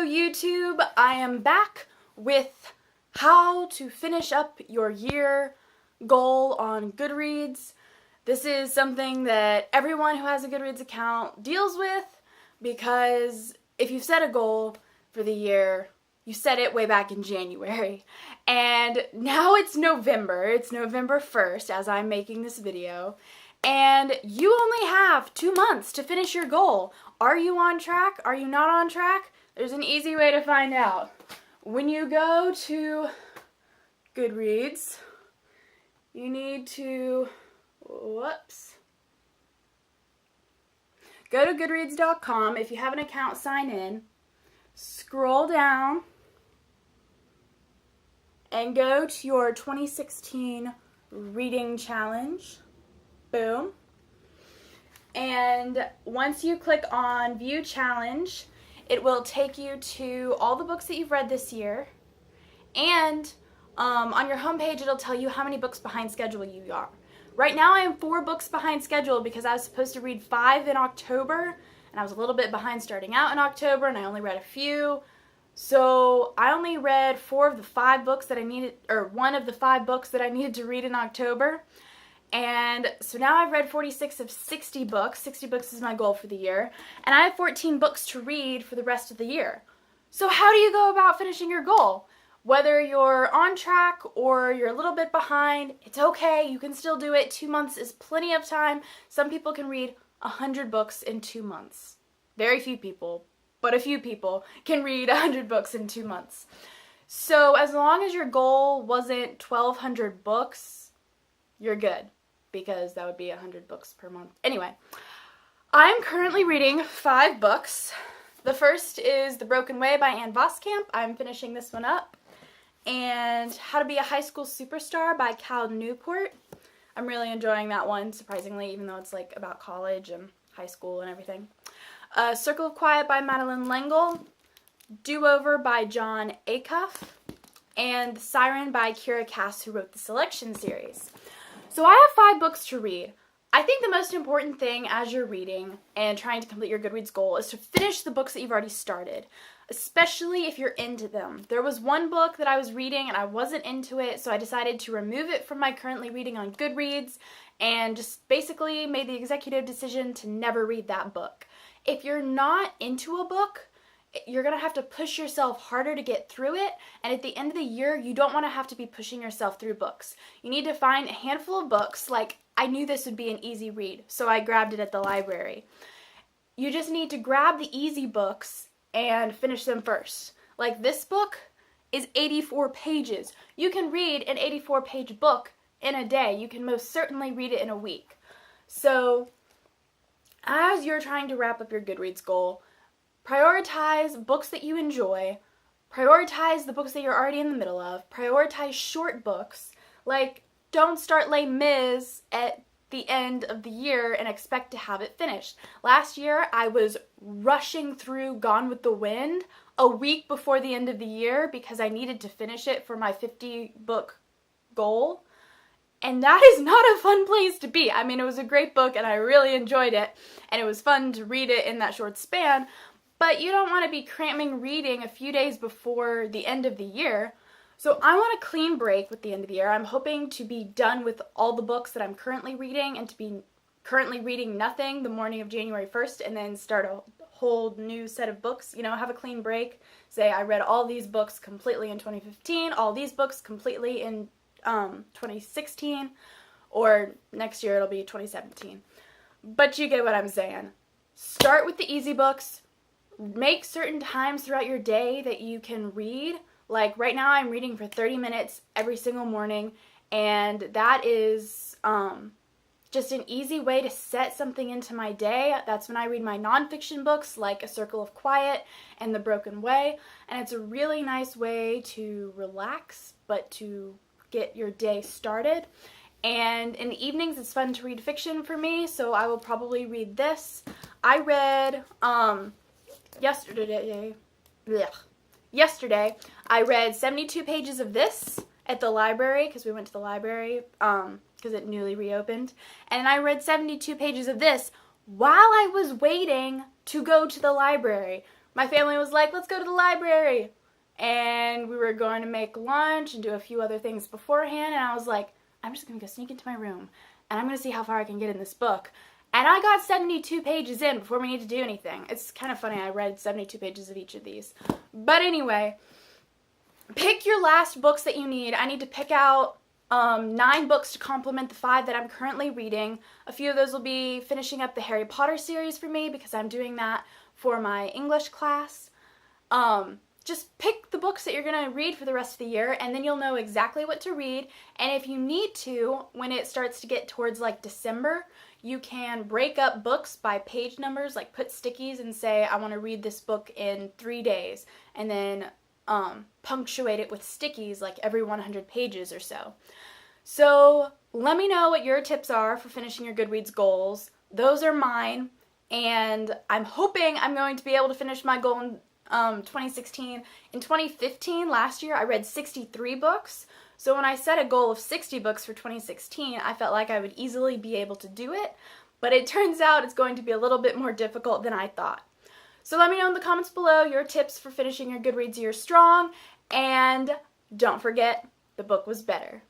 YouTube. I am back with how to finish up your year goal on Goodreads. This is something that everyone who has a Goodreads account deals with because if you've set a goal for the year, you set it way back in January. And now it's November. It's November 1st as I'm making this video. And you only have 2 months to finish your goal. Are you on track? Are you not on track? There's an easy way to find out. When you go to Goodreads, you need to, go to goodreads.com. If you have an account, sign in. Scroll down and go to your 2016 reading challenge. Boom. And once you click on View Challenge, it will take you to all the books that you've read this year. And on your homepage, it'll tell you how many books behind schedule you are. Right now, I am 4 books behind schedule because I was supposed to read 5 in October, and I was a little bit behind starting out in October, and I only read a few. So I only read 4 of the 5 books that I needed, or 1 of the 5 books that I needed to read in October. And so now I've read 46 of 60 books. 60 books is my goal for the year. And I have 14 books to read for the rest of the year. So how do you go about finishing your goal? Whether you're on track or you're a little bit behind, it's okay. You can still do it. 2 months is plenty of time. Some people can read 100 books in 2 months. Very few people, but a few people can read 100 books in 2 months. So as long as your goal wasn't 1,200 books, you're good, because that would be 100 books per month. Anyway, I'm currently reading 5 books. The first is The Broken Way by Anne Voskamp. I'm finishing this one up. And How to Be a High School Superstar by Cal Newport. I'm really enjoying that one, surprisingly, even though it's like about college and high school and everything. Circle of Quiet by Madeleine L'Engle. Do-Over by John Acuff. And Siren by Kira Cass, who wrote the Selection series. So I have 5 books to read. I think the most important thing as you're reading and trying to complete your Goodreads goal is to finish the books that you've already started, especially if you're into them. There was one book that I was reading and I wasn't into it, so I decided to remove it from my currently reading on Goodreads and just basically made the executive decision to never read that book. If you're not into a book, you're going to have to push yourself harder to get through it, and at the end of the year, you don't want to have to be pushing yourself through books. You need to find a handful of books, like I knew this would be an easy read, so I grabbed it at the library. You just need to grab the easy books and finish them first. Like this book is 84 pages. You can read an 84-page book in a day. You can most certainly read it in a week. So as you're trying to wrap up your Goodreads goal, prioritize books that you enjoy, prioritize the books that you're already in the middle of, prioritize short books, like don't start Les Mis at the end of the year and expect to have it finished. Last year, I was rushing through Gone with the Wind a week before the end of the year because I needed to finish it for my 50-book goal. And that is not a fun place to be. I mean, it was a great book and I really enjoyed it, and it was fun to read it in that short span, but you don't want to be cramming reading a few days before the end of the year. So I want a clean break with the end of the year. I'm hoping to be done with all the books that I'm currently reading and to be currently reading nothing the morning of January 1st and then start a whole new set of books. You know, have a clean break. Say I read all these books completely in 2015, all these books completely in 2016, or next year it'll be 2017. But you get what I'm saying. Start with the easy books. Make certain times throughout your day that you can read. Like right now I'm reading for 30 minutes every single morning, and that is just an easy way to set something into my day. That's when I read my nonfiction books like A Circle of Quiet and The Broken Way, and it's a really nice way to relax but to get your day started. And in the evenings it's fun to read fiction for me, so I will probably read this. I read Yesterday, I read 72 pages of this at the library, because we went to the library, because it newly reopened, and I read 72 pages of this while I was waiting to go to the library. my family was like, let's go to the library. And we were going to make lunch and do a few other things beforehand. And I was like, I'm just going to go sneak into my room. And I'm going to see how far I can get in this book. And I got 72 pages in before we need to do anything. It's kind of funny. I read 72 pages of each of these. But anyway, pick your last books that you need. I need to pick out 9 books to complement the 5 that I'm currently reading. A few of those will be finishing up the Harry Potter series for me because I'm doing that for my English class. Just pick the books that you're going to read for the rest of the year, and then you'll know exactly what to read. And if you need to, when it starts to get towards like December, you can break up books by page numbers, like put stickies and say, I want to read this book in 3 days, and then punctuate it with stickies like every 100 pages or so. So let me know what your tips are for finishing your Goodreads goals. Those are mine, and I'm hoping I'm going to be able to finish my goal in 2016. In 2015, last year, I read 63 books. So when I set a goal of 60 books for 2016, I felt like I would easily be able to do it. But it turns out it's going to be a little bit more difficult than I thought. So let me know in the comments below your tips for finishing your Goodreads year strong. And don't forget, the book was better.